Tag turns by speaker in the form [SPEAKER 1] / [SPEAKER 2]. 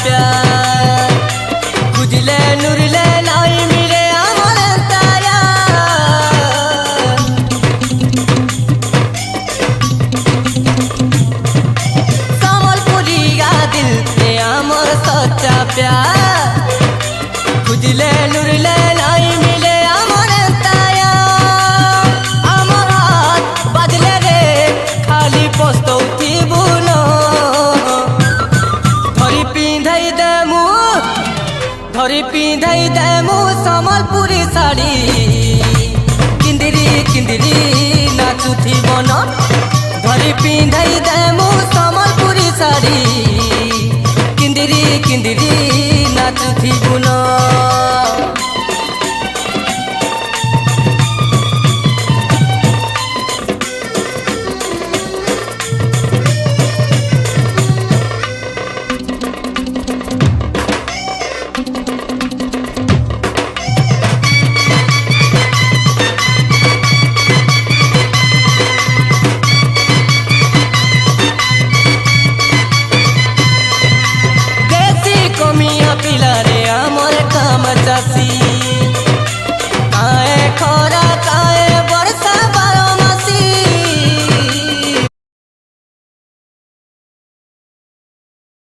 [SPEAKER 1] प्यार खुजले नुरले नहीं मिले अमर ताया समलपुरी का दिल से अमर सच्चा प्यार खुजले नुरले नहीं मिले अमर ताया अमर हाथ बदले रे खाली पस्तौती बुनो धरी पिंधाई देमु समलपुरी साड़ी किंदिरी किंदिरी नाचुथी बन धरी पिंधाई देमु समलपुरी साड़ी किंदिरी किंदिरी नाचुथी बुन।